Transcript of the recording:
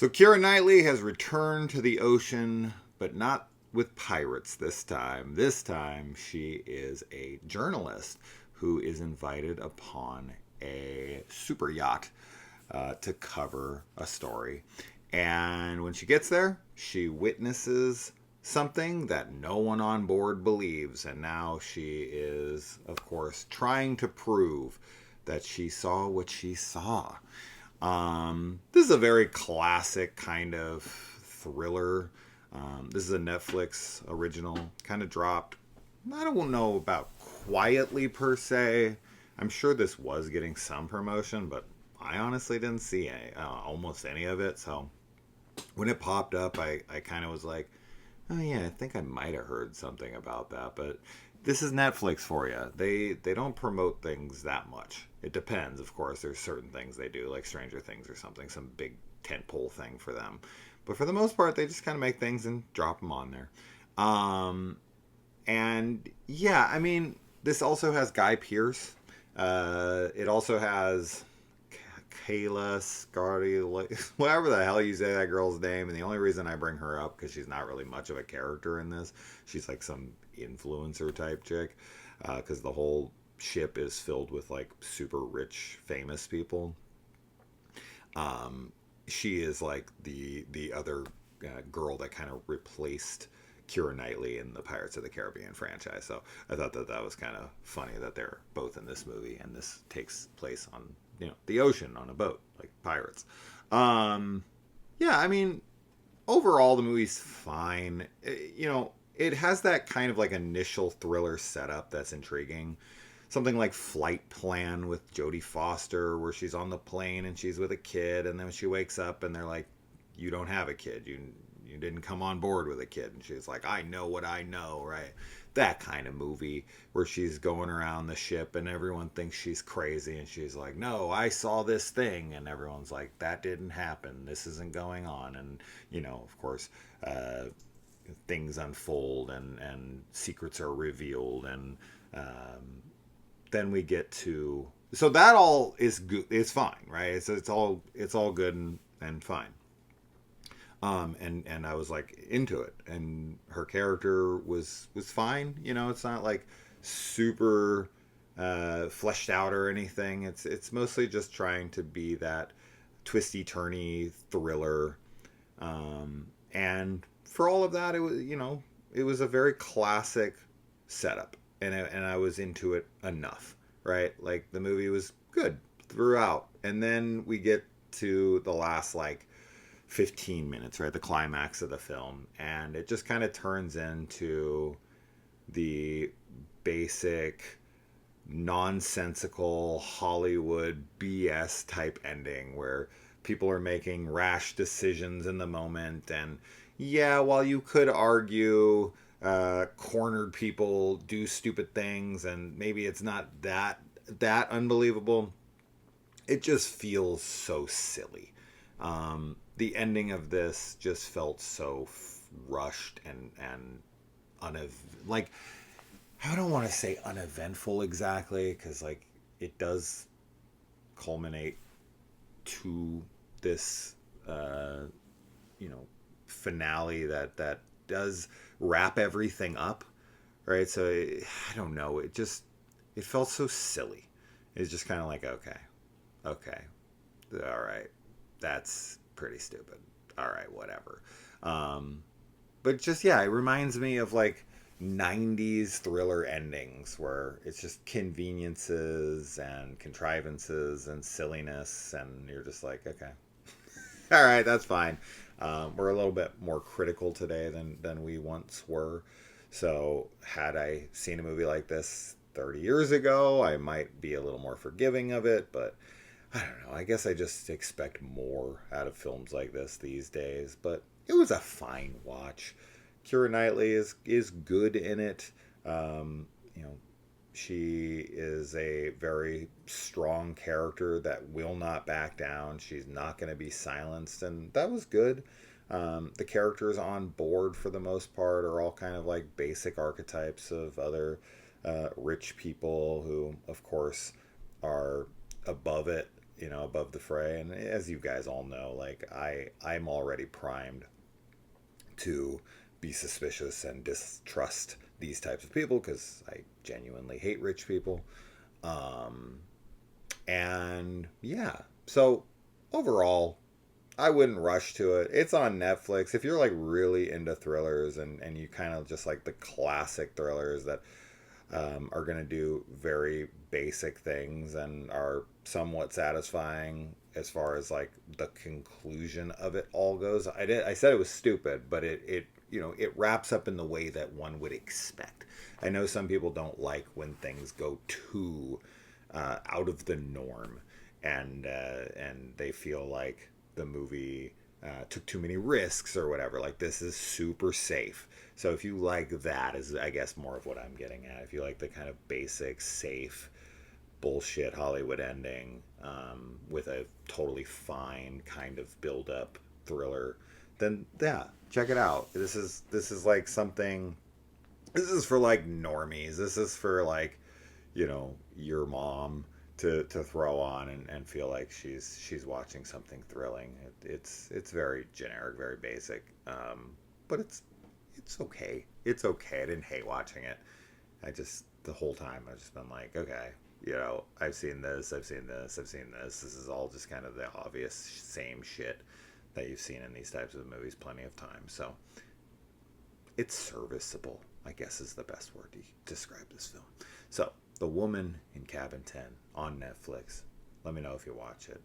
So Keira Knightley has returned to the ocean, but not with pirates this time. This time she is a journalist who is invited upon a super yacht to cover a story. And when she gets there, she witnesses something that no one on board believes. And now she is, of course, trying to prove that she saw what she saw. This is a very classic kind of thriller. This is a Netflix original, kind of dropped. I don't know about quietly per se. I'm sure this was getting some promotion, but I honestly didn't see almost any of it. So when it popped up, I kind of was like, oh yeah, I think I might have heard something about that. But this is Netflix for you. They don't promote things that much. It depends, of course. There's certain things they do, like Stranger Things or something, some big tentpole thing for them. But for the most part, they just kind of make things and drop them on there. And yeah, I mean, this also has Guy Pearce. It also has Kayla Scardy, whatever the hell you say that girl's name. And the only reason I bring her up because she's not really much of a character in this. She's like some influencer type chick, because the whole ship is filled with like super rich, famous people. She is like the other girl that kind of replaced Keira Knightley in the Pirates of the Caribbean franchise. So I thought that was kind of funny that they're both in this movie, and this takes place on the ocean on a boat like pirates. Yeah, I mean, overall the movie's fine. It has that kind of like initial thriller setup that's intriguing. Something like Flight Plan with Jodie Foster, where she's on the plane and she's with a kid, and then she wakes up and they're like, "You don't have a kid. You didn't come on board with a kid." And she's like, "I know what I know," right? That kind of movie where she's going around the ship and everyone thinks she's crazy, and she's like, "No, I saw this thing," and everyone's like, "That didn't happen. This isn't going on." And of course, things unfold and secrets are revealed, and then we get to, so that all is good. It's fine, right? It's all good and fine. And I was like into it, and her character was fine. It's not like super fleshed out or anything. It's mostly just trying to be that twisty turny thriller. And for all of that, it was a very classic setup, and I was into it enough, right? Like the movie was good throughout, and then we get to the last like 15 minutes, right? The climax of the film, and it just kind of turns into the basic nonsensical Hollywood BS type ending where people are making rash decisions in the moment. And yeah, while you could argue cornered people do stupid things and maybe it's not that unbelievable, it just feels so silly. The ending of this just felt so rushed and like, I don't want to say uneventful exactly, because like it does culminate to this finale that does wrap everything up, right? So I don't know, it felt so silly. It's just kind of like, okay, all right, that's pretty stupid. All right, whatever. But just, yeah, it reminds me of like 90s thriller endings where it's just conveniences and contrivances and silliness, and you're just like, okay, all right, that's fine. We're a little bit more critical today than we once were. So had I seen a movie like this 30 years ago, I might be a little more forgiving of it, but I don't know. I guess I just expect more out of films like this these days. But it was a fine watch. Keira Knightley is good in it. You know, she is a very strong character that will not back down. She's not going to be silenced, and that was good. The characters on board, for the most part, are all kind of like basic archetypes of other rich people who, of course, are above it above the fray. And as you guys all know, like I'm already primed to be suspicious and distrust these types of people because I genuinely hate rich people. Um, and yeah, so overall, I wouldn't rush to it. It's on Netflix. If you're like really into thrillers and you kind of just like the classic thrillers that are going to do very basic things and are somewhat satisfying as far as like the conclusion of it all goes. I said it was stupid, but it wraps up in the way that one would expect. I know some people don't like when things go too out of the norm, and they feel like the movie took too many risks or whatever. Like this is super safe. So if you like that, is I guess more of what I'm getting at. If you like the kind of basic, safe, bullshit Hollywood ending with a totally fine kind of build up thriller, then yeah, check it out. This is like something. This is for like normies. This is for like your mom to throw on and feel like she's watching something thrilling. It's very generic, very basic, but it's okay. It's okay. I didn't hate watching it. I just the whole time I've just been like, okay, I've seen this, I've seen this, I've seen this. This is all just kind of the obvious same shit that you've seen in these types of movies plenty of times. So it's serviceable, I guess is the best word to describe this film. So, The Woman in Cabin 10 on Netflix. Let me know if you watch it.